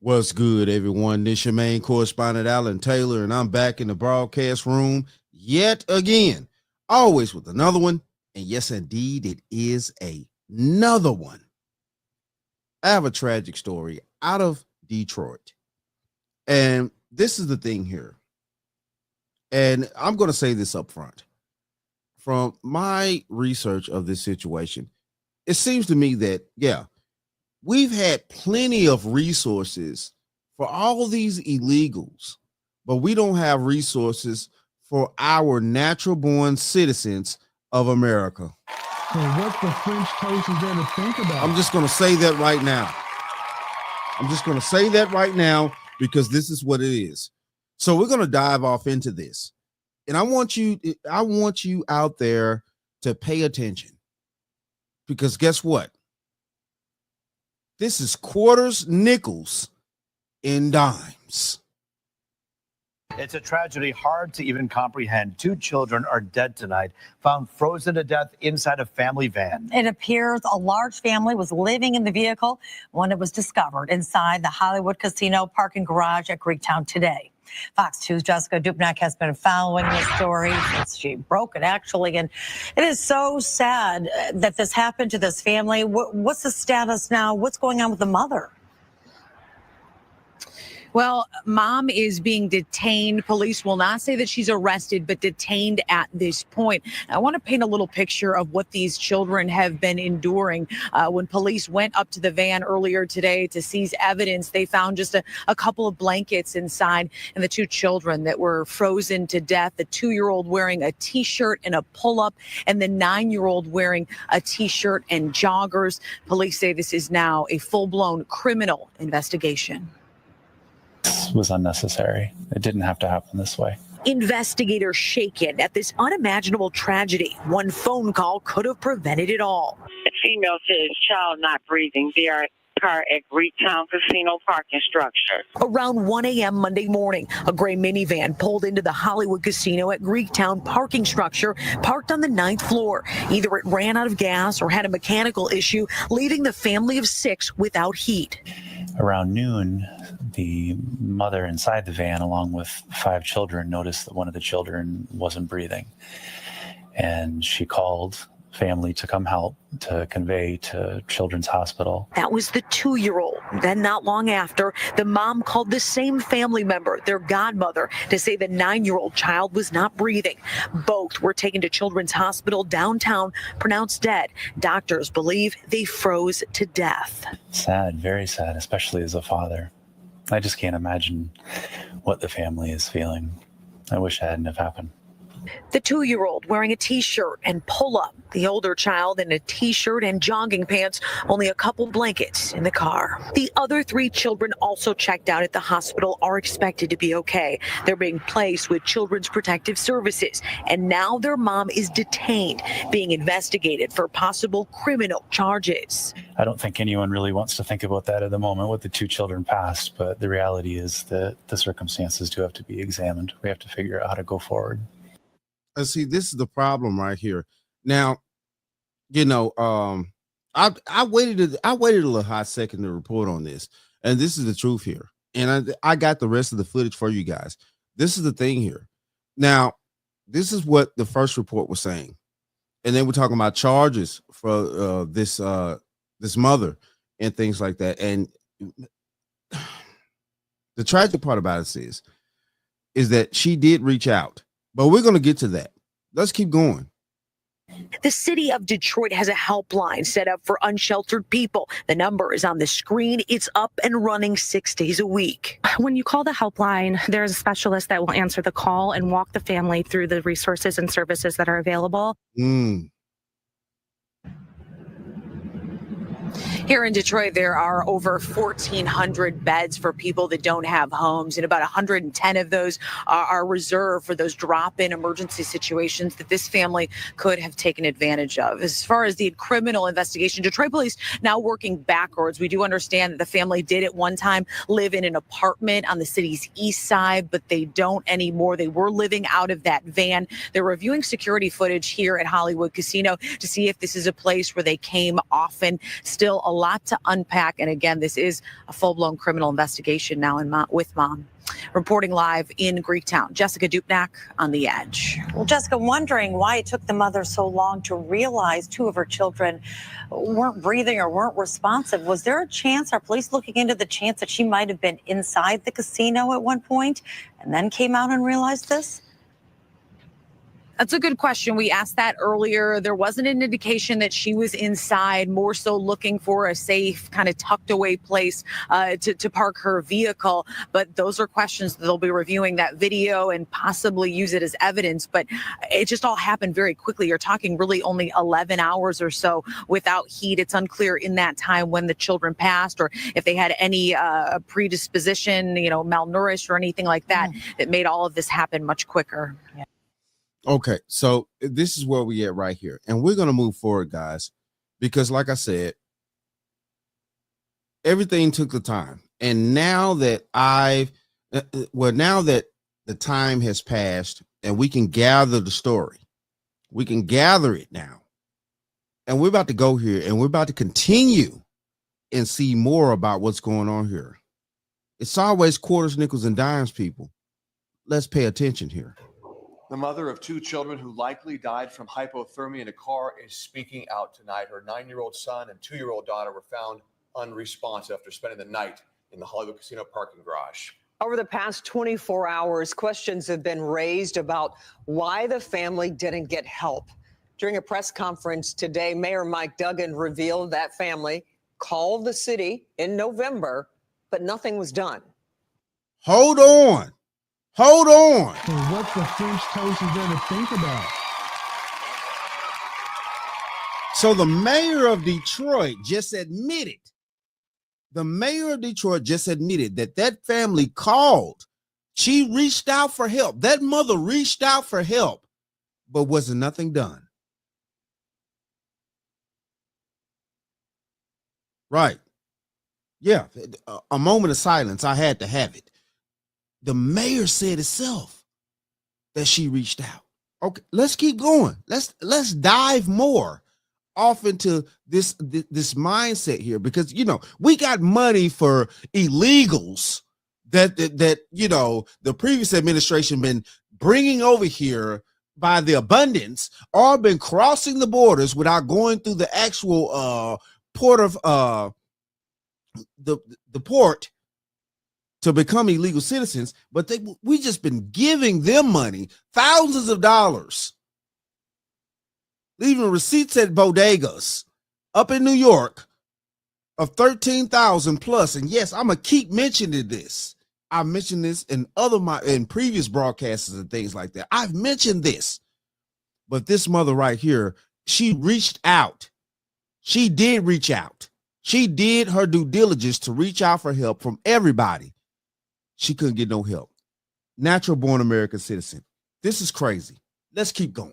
What's good, everyone? This your main correspondent, Alan Taylor, and I'm back in the broadcast room yet again, always with another one. And yes, indeed, it is another one. I have a tragic story out of Detroit. And this is the thing here. And I'm going to say this up front. From my research of this situation, it seems to me that, yeah, we've had plenty of resources for all these illegals, but we don't have resources for our natural born citizens of America. So what the French toast is there to think about? I'm just going to say that right now. Because this is what it is. So we're going to dive off into this. And I want you out there to pay attention. Because guess what? This is quarters, nickels, and dimes. It's a tragedy hard to even comprehend. 2 children are dead tonight, found frozen to death inside a family van. It appears a large family was living in the vehicle when it was discovered inside the Hollywood Casino parking garage at Greektown today. Fox 2's Jessica Dupnack has been following this story since she broke it, actually. And it is so sad that this happened to this family. What's the status now? What's going on with the mother? Well, mom is being detained. Police will not say that she's arrested, but detained at this point. I want to paint a little picture of what these children have been enduring. When police went up to the van earlier today to seize evidence, they found just a couple of blankets inside and the 2 children that were frozen to death. The 2-year-old wearing a T-shirt and a pull-up, and the 9-year-old wearing a T-shirt and joggers. Police say this is now a full-blown criminal investigation. This was unnecessary. It didn't have to happen this way. Investigators shaken at this unimaginable tragedy. One phone call could have prevented it all. The female says child not breathing. They are car at Greektown Casino parking structure. Around 1 a.m. Monday morning, a gray minivan pulled into the Hollywood Casino at Greektown parking structure, parked on the 9th floor. Either it ran out of gas or had a mechanical issue, leaving the family of 6 without heat. Around noon, the mother inside the van, along with 5 children, noticed that one of the children wasn't breathing. And she called family to come help, to convey to Children's Hospital. That was the 2-year-old. Then not long after, the mom called the same family member, their godmother, to say the 9-year-old child was not breathing. Both were taken to Children's Hospital downtown, pronounced dead. Doctors believe they froze to death. Sad, very sad, especially as a father. I just can't imagine what the family is feeling. I wish it hadn't have happened. The 2-year-old wearing a T-shirt and pull-up. The older child in a T-shirt and jogging pants, only a couple blankets in the car. The other 3 children also checked out at the hospital are expected to be okay. They're being placed with Children's Protective Services. And now their mom is detained, being investigated for possible criminal charges. I don't think anyone really wants to think about that at the moment with the 2 children passed, but the reality is that the circumstances do have to be examined. We have to figure out how to go forward. See, this is the problem right here. Now, I waited a little hot second to report on this, and this is the truth here. And I got the rest of the footage for you guys. This is the thing here. Now, this is what the first report was saying, and then we're talking about charges for this mother and things like that. And the tragic part about it is that she did reach out. But we're going to get to that. Let's keep going. The city of Detroit has a helpline set up for unsheltered people. The number is on the screen. It's up and running 6 days a week. When you call the helpline, there's a specialist that will answer the call and walk the family through the resources and services that are available. Here in Detroit, there are over 1,400 beds for people that don't have homes, and about 110 of those are reserved for those drop-in emergency situations that this family could have taken advantage of. As far as the criminal investigation, Detroit police now working backwards. We do understand that the family did at one time live in an apartment on the city's east side, but they don't anymore. They were living out of that van. They're reviewing security footage here at Hollywood Casino to see if this is a place where they came often. Still still a lot to unpack. And again, this is a full-blown criminal investigation now with mom. Reporting live in Greektown, Jessica Dupnack on The Edge. Well, Jessica, wondering why it took the mother so long to realize two of her children weren't breathing or weren't responsive. Was there a chance, are police looking into the chance that she might have been inside the casino at one point and then came out and realized this? That's a good question. We asked that earlier. There wasn't an indication that she was inside, more so looking for a safe, kind of tucked away place to park her vehicle. But those are questions that they'll be reviewing that video and possibly use it as evidence. But it just all happened very quickly. You're talking really only 11 hours or so without heat. It's unclear in that time when the children passed or if they had any predisposition, malnourished or anything like that, that made all of this happen much quicker. Yeah. Okay, so this is where we at right here. And we're going to move forward, guys, because like I said, everything took the time. And now that now that the time has passed and we can gather the story, we can gather it now. And we're about to go here and we're about to continue and see more about what's going on here. It's always quarters, nickels, and dimes, people. Let's pay attention here. The mother of two children who likely died from hypothermia in a car is speaking out tonight. Her 9-year-old son and 2-year-old daughter were found unresponsive after spending the night in the Hollywood casino parking garage. Over the past 24 hours, questions have been raised about why the family didn't get help. During a press conference today, Mayor Mike Duggan revealed that family called the city in November, but nothing was done. Hold on. Hold on. So what the French toast is there to think about? So the mayor of Detroit just admitted, that that family called. She reached out for help. That mother reached out for help, but wasn't nothing done. Right. Yeah. A moment of silence. I had to have it. The mayor said itself that she reached out. Okay, let's keep going. Let's dive more off into this mindset here, because we got money for illegals that the previous administration been bringing over here by the abundance, or been crossing the borders without going through the actual port of the port to become illegal citizens. But we just been giving them money, thousands of dollars, leaving receipts at bodegas up in New York of 13,000 plus. And yes, I'm gonna keep mentioning this. I mentioned this in in previous broadcasts and things like that. I've mentioned this, but this mother right here, she reached out. She did reach out. She did her due diligence to reach out for help from everybody. She couldn't get no help. Natural born American citizen. This is crazy. Let's keep going.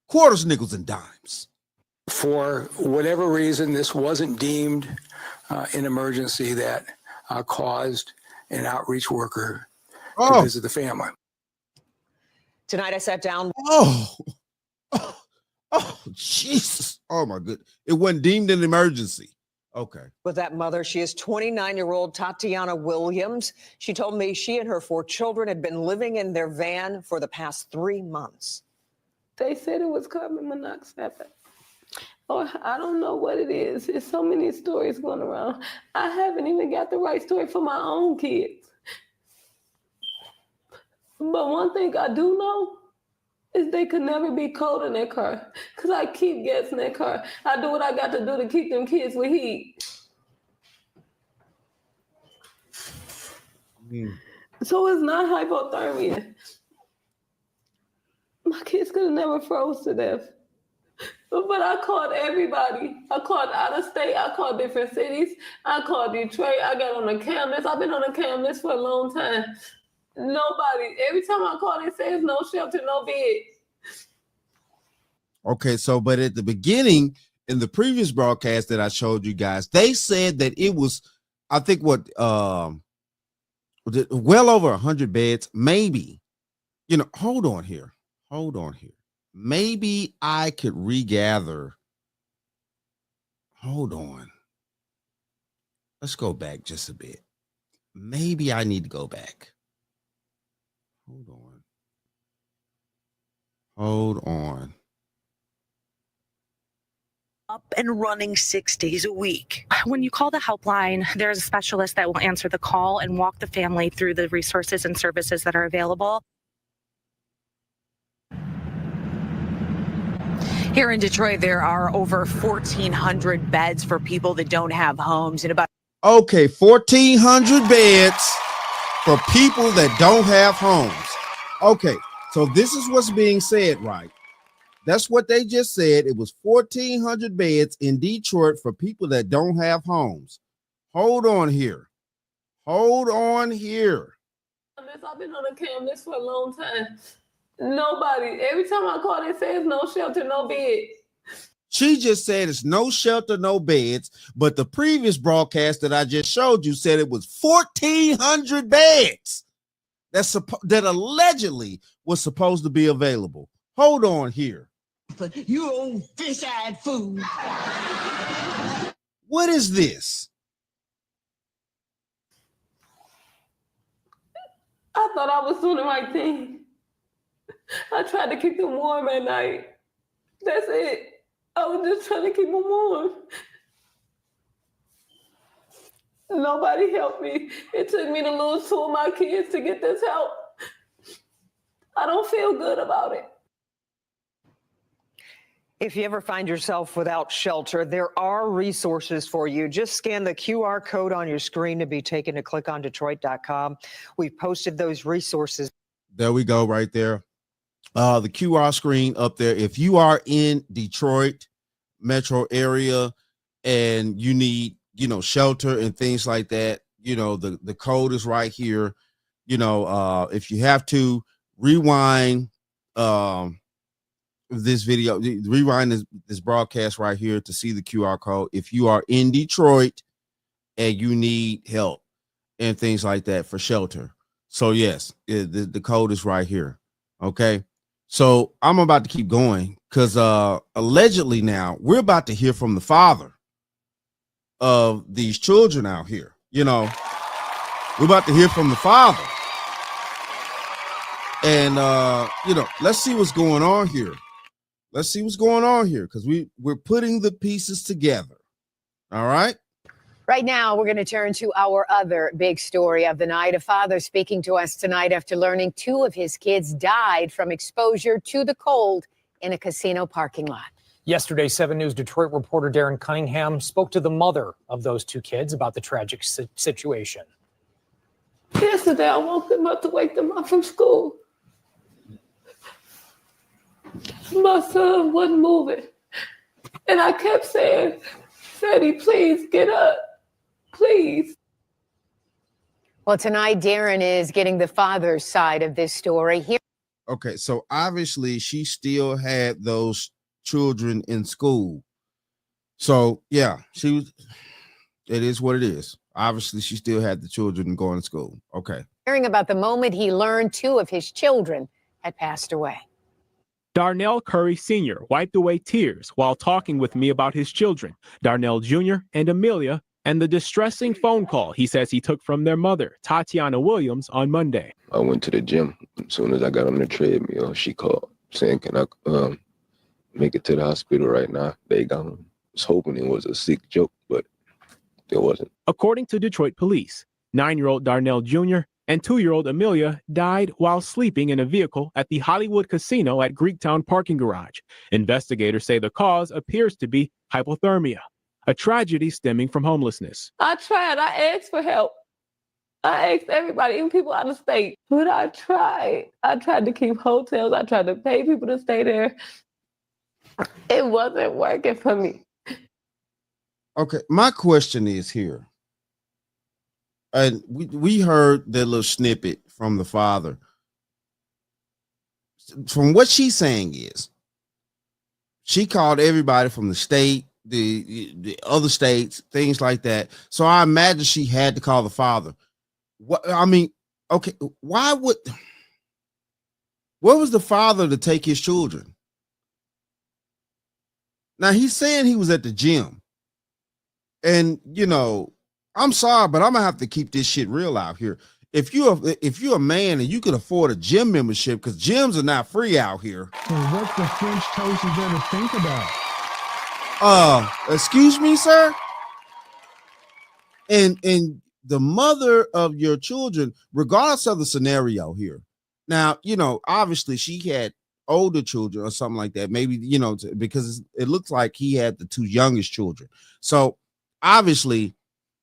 Quarters, nickels, and dimes. For whatever reason, this wasn't deemed an emergency that caused an outreach worker to visit the family. Tonight, I sat down. Oh, Jesus. Oh, my goodness. It wasn't deemed an emergency. Okay. With that mother, she is 29-year-old Tatiana Williams. She told me she and her 4 children had been living in their van for the past 3 months. They said it was carbon monoxide. Oh, I don't know what it is. There's so many stories going around. I haven't even got the right story for my own kids. But one thing I do know is they could never be cold in their car, because I keep gas in their car. I do what I got to do to keep them kids with heat. So it's not hypothermia. My kids could have never froze to death. But I called everybody. I called out of state. I called different cities. I called Detroit. I got on the cam list. I've been on the cam list for a long time. Nobody. Every time I call, they say there's no shelter, no bed. Okay, so but at the beginning, in the previous broadcast that I showed you guys, they said that it was, I think what, well over 100 beds, maybe. Hold on here. Maybe I could regather. Hold on. Let's go back just a bit. Maybe I need to go back. Hold on. Up and running 6 days a week. When you call the helpline, there's a specialist that will answer the call and walk the family through the resources and services that are available. Here in Detroit, there are over 1,400 beds for people that don't have homes, and about 1,400 beds for people that don't have homes. Okay, so this is what's being said, right? That's what they just said. It was 1,400 beds in Detroit for people that don't have homes. Hold on here. Hold on here. I've been on a canvas for a long time. Nobody. Every time I call, they say it's no shelter, no bed. She just said it's no shelter, no beds. But the previous broadcast that I just showed you said it was 1,400 beds that allegedly was supposed to be available. Hold on here. You old fish-eyed fool. What is this? I thought I was doing the right thing. I tried to keep them warm at night. That's it. I was just trying to keep them warm. Nobody helped me. It took me to lose 2 of my kids to get this help. I don't feel good about it. If you ever find yourself without shelter, there are resources for you. Just scan the QR code on your screen to be taken to clickondetroit.com. We've posted those resources. There we go, right there. The QR screen up there. If you are in Detroit metro area and you need, shelter and things like that, the code is right here. If you have to rewind this video, rewind this broadcast right here to see the QR code. If you are in Detroit and you need help and things like that for shelter. So yes, the code is right here. Okay. So I'm about to keep going because allegedly now we're about to hear from the father of these children out here. We're about to hear from the father. And let's see what's going on here. Let's see what's going on here because we're putting the pieces together. All right. Right now, we're going to turn to our other big story of the night. A father speaking to us tonight after learning 2 of his kids died from exposure to the cold in a casino parking lot. Yesterday, 7 News Detroit reporter Darren Cunningham spoke to the mother of those 2 kids about the tragic situation. Yesterday, I woke them up to wake them up from school. My son wasn't moving. And I kept saying, Freddie, please get up. Please. Well, tonight, Darren is getting the father's side of this story. Here. Okay, so obviously she still had those children in school. So yeah, it is what it is. Obviously, she still had the children going to school. Okay. Hearing about the moment he learned 2 of his children had passed away. Darnell Curry Sr. wiped away tears while talking with me about his children, Darnell Jr. and Amelia, and the distressing phone call he says he took from their mother, Tatiana Williams, on Monday. I went to the gym. As soon as I got on the treadmill, she called saying, can I make it to the hospital right now? They gone. I was hoping it was a sick joke, but it wasn't. According to Detroit police, 9-year-old Darnell Jr. and 2-year-old Amelia died while sleeping in a vehicle at the Hollywood Casino at Greektown parking garage. Investigators say the cause appears to be hypothermia, a tragedy stemming from homelessness. I tried. I asked for help. I asked everybody, even people out of state. But I tried. I tried to keep hotels. I tried to pay people to stay there. It wasn't working for me. Okay, my question is here. And we heard that little snippet from the father. From what she's saying is, she called everybody from the state, the other states, things like that. So I imagine she had to call the father. Okay, where was the father to take his children? Now he's saying he was at the gym. And, I'm sorry, but I'm gonna have to keep this shit real out here. If you're a man and you can afford a gym membership, because gyms are not free out here. And what the French toast is there to think about? Excuse me, sir. And the mother of your children, regardless of the scenario here. Now, obviously she had older children or something like that. Maybe, because it looks like he had the two youngest children. So obviously,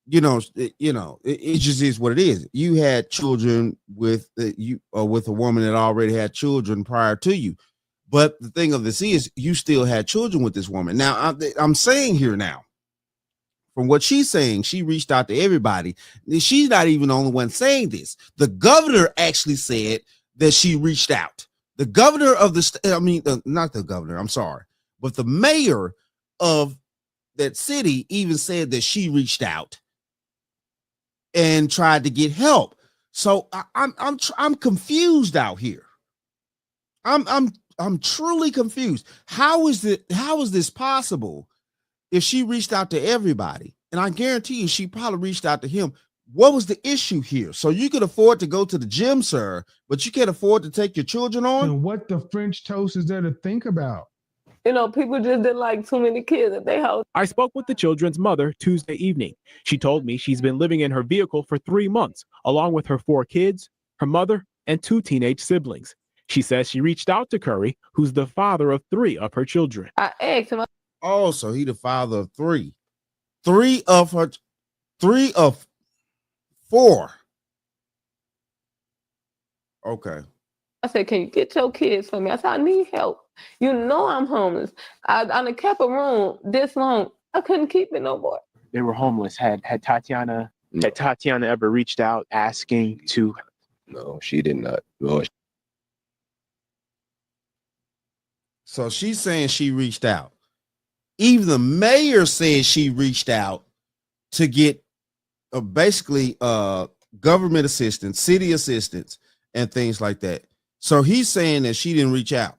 it just is what it is. You had children with with a woman that already had children prior to you. But the thing of this is you still had children with this woman. Now, I'm saying here now, from what she's saying, she reached out to everybody. She's not even the only one saying this. The governor actually said that she reached out. The governor of the not the governor, I'm sorry, but the mayor of that city even said that she reached out and tried to get help. So I'm confused out here. I'm truly confused. How is this possible? If she reached out to everybody, and I guarantee you she probably reached out to him, what was the issue here? So you could afford to go to the gym, sir, but you can't afford to take your children on? And what the French toast is there to think about? People just didn't like too many kids at their house. I spoke with the children's mother Tuesday evening. She told me she's been living in her vehicle for 3 months, along with her 4 kids, her mother, and 2 teenage siblings. She says she reached out to Curry, who's the father of 3 of her children. I asked him. Oh, so he the father of 3. 3 of 4. Okay. I said, can you get your kids for me? I said, I need help. You know I'm homeless. I done kept a room this long. I couldn't keep it no more. They were homeless. Had Tatiana ever reached out asking to? No, she did not. No. So she's saying she reached out. Even the mayor says she reached out to get basically government assistance, city assistance, and things like that. So he's saying that she didn't reach out.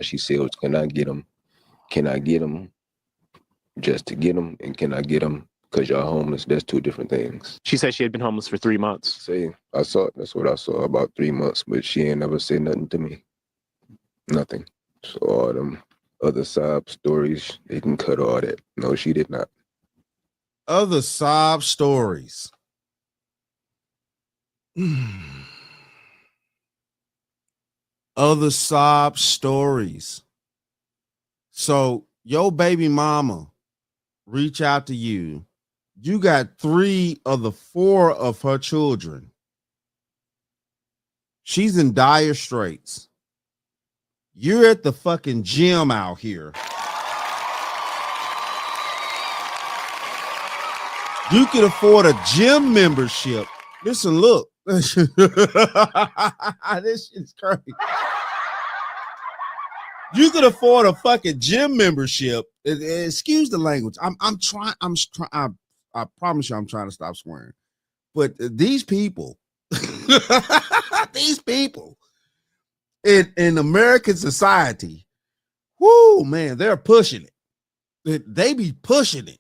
She said, can I get them? Can I get them just to get them? And can I get them because y'all homeless? That's 2 different things. She said she had been homeless for 3 months. That's what I saw, about 3 months, but she ain't never said nothing to me. Nothing. So all them other sob stories, they can cut all that. No, she did not. Other sob stories. Other sob stories. So your baby mama reach out to you. You got 3 of the 4 of her children. She's in dire straits. You're at the fucking gym out here. You can afford a gym membership. Listen, look. This shit's crazy. You could afford a fucking gym membership. Excuse the language. I promise you I'm trying to stop swearing. But these people, in American society, whoo, man, they're pushing it. They be pushing it.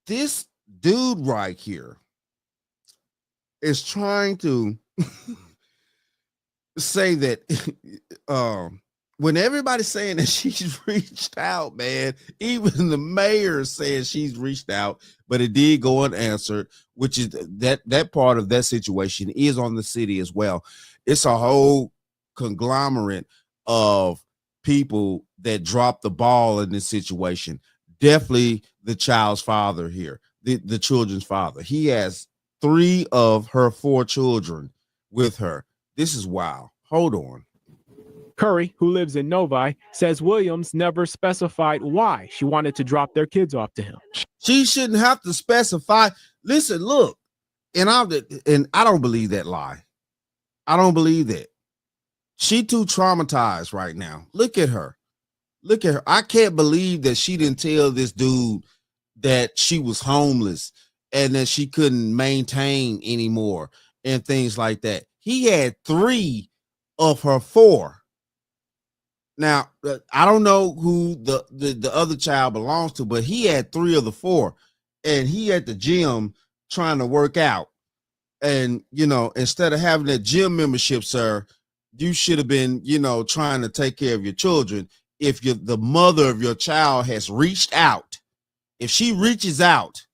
This dude right here is trying to say that when everybody's saying that she's reached out, man, even the mayor says she's reached out, but it did go unanswered, which is that part of that situation is on the city as well. It's a whole conglomerate of people that dropped the ball in this situation. Definitely the child's father here, the children's father. He has 3 of her 4 children with her. This is wild. Hold on. Curry, who lives in Novi, says Williams never specified why she wanted to drop their kids off to him. She shouldn't have to specify. Listen, look, and I don't believe that lie. I don't believe that. She too traumatized right now. Look at her. Look at her. I can't believe that she didn't tell this dude that she was homeless and that she couldn't maintain anymore and things like that. He had 3 of her 4. Now, I don't know who the other child belongs to, but he had 3 of the 4, and he at the gym trying to work out. And, instead of having that gym membership, sir, you should have been, trying to take care of your children. If the mother of your child has reached out, if she reaches out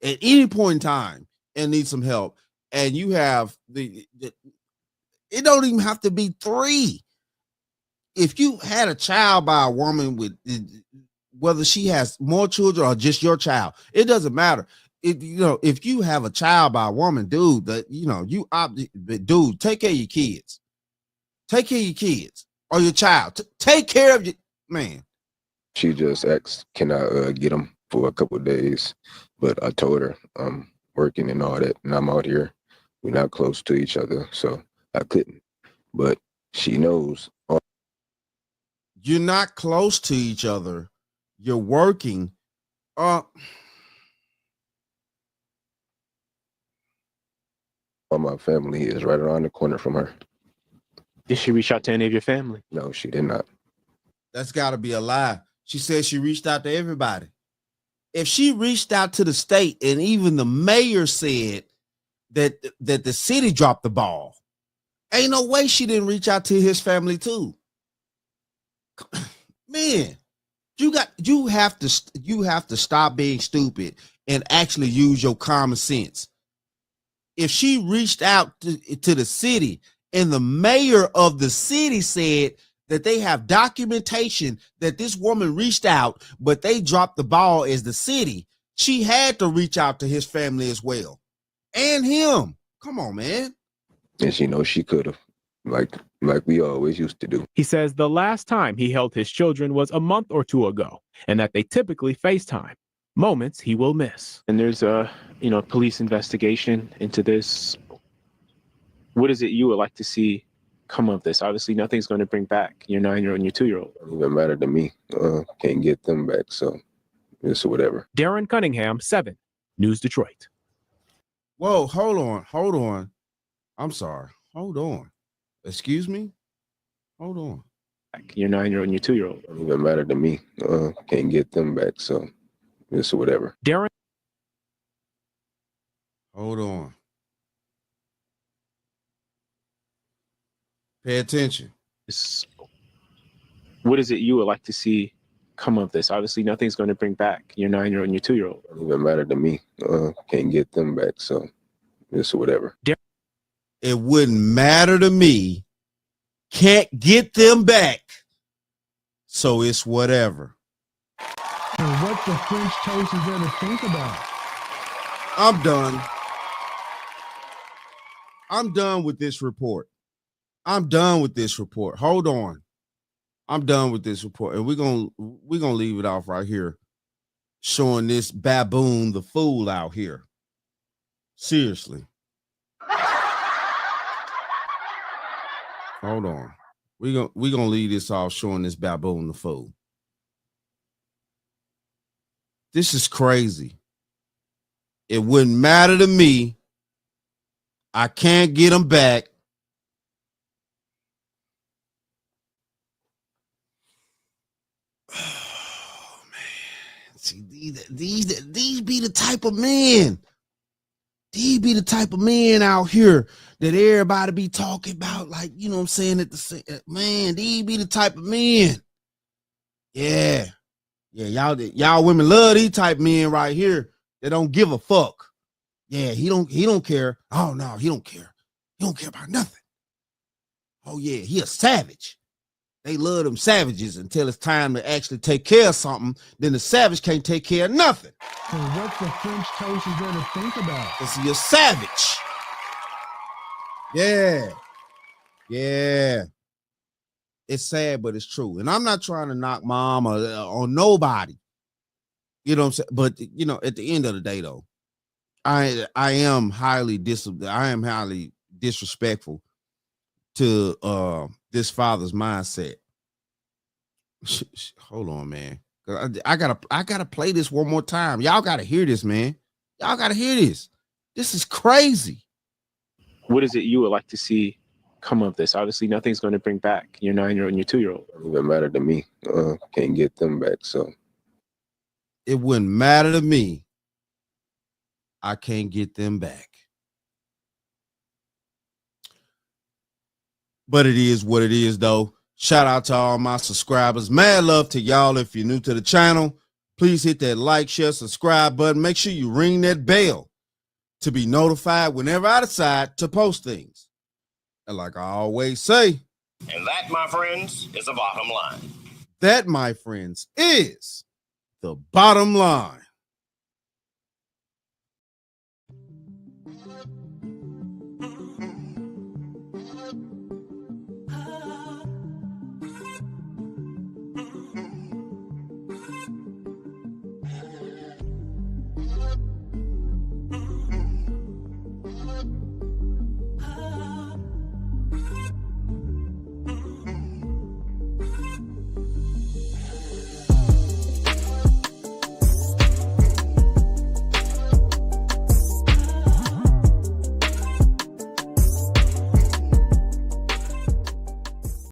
at any point in time and needs some help, and you have it don't even have to be 3. If you had a child by a woman with, whether she has more children or just your child, it doesn't matter. If you have a child by a woman, dude, dude, take care of your kids. Take care of your kids or your child. Take care of your man. She just asked, can I get them for a couple of days? But I told her I'm working and all that, and I'm out here. We're not close to each other, so I couldn't. But she knows. You're not close to each other. You're working. All my family is right around the corner from her. Did she reach out to any of your family? No, she did not. That's got to be a lie. She said she reached out to everybody. If she reached out to the state, and even the mayor said that the city dropped the ball, ain't no way she didn't reach out to his family too. Man, you have to stop being stupid and actually use your common sense. If she reached out to the city, and the mayor of the city said that they have documentation that this woman reached out, but they dropped the ball as the city, she had to reach out to his family as well. And him. Come on, man. And she knows she could have, like we always used to do. He says the last time he held his children was a month or 2 ago, and that they typically FaceTime, moments he will miss. And there's a police investigation into this. What is it you would like to see come of this? Obviously, nothing's going to bring back your 9-year-old and your 2-year-old. Doesn't even matter to me. Can't get them back, so it's whatever. Darren Cunningham, 7 News Detroit. Whoa, hold on. I'm sorry. Hold on. Excuse me? Hold on. Your 9-year-old and your 2-year-old. Doesn't even matter to me. Can't get them back, so it's whatever. Darren. Hold on. Pay attention. What is it you would like to see come of this? Obviously, nothing's going to bring back your 9-year-old and your 2-year-old. Doesn't even matter to me. Can't get them back, so it's whatever. It wouldn't matter to me. Can't get them back, so it's whatever. And what the French toast is there to think about? I'm done. I'm done with this report. Hold on. I'm done with this report. And we're gonna leave it off right here, showing this baboon the fool out here. Seriously. Hold on. We're gonna leave this off showing this baboon the fool. This is crazy. It wouldn't matter to me. I can't get them back. Oh man. See, these be the type of men. These be the type of men out here that everybody be talking about, like, you know what I'm saying? Man, these be the type of men. Yeah. Yeah, y'all women love these type of men right here that don't give a fuck. Yeah, he don't care. Oh no, he don't care. He don't care about nothing. Oh yeah, he a savage. They love them savages until it's time to actually take care of something. Then the savage can't take care of nothing. And what the French toast is there to think about? Because he a savage. Yeah. Yeah. It's sad, but it's true. And I'm not trying to knock mom or nobody. You know what I'm saying? But, you know, at the end of the day, though, I am highly disrespectful to this father's mindset. Hold on, man. I gotta play this one more time. Y'all gotta hear this, man. Y'all gotta hear this. This is crazy. What is it you would like to see come of this? Obviously, nothing's going to bring back your 9-year-old and your 2-year-old. It doesn't even matter to me. Can't get them back. So it wouldn't matter to me. I can't get them back. But it is what it is, though. Shout out to all my subscribers. Mad love to y'all. If you're new to the channel, please hit that like, share, subscribe button. Make sure you ring that bell to be notified whenever I decide to post things. And like I always say, and that, my friends, is the bottom line. That, my friends, is the bottom line.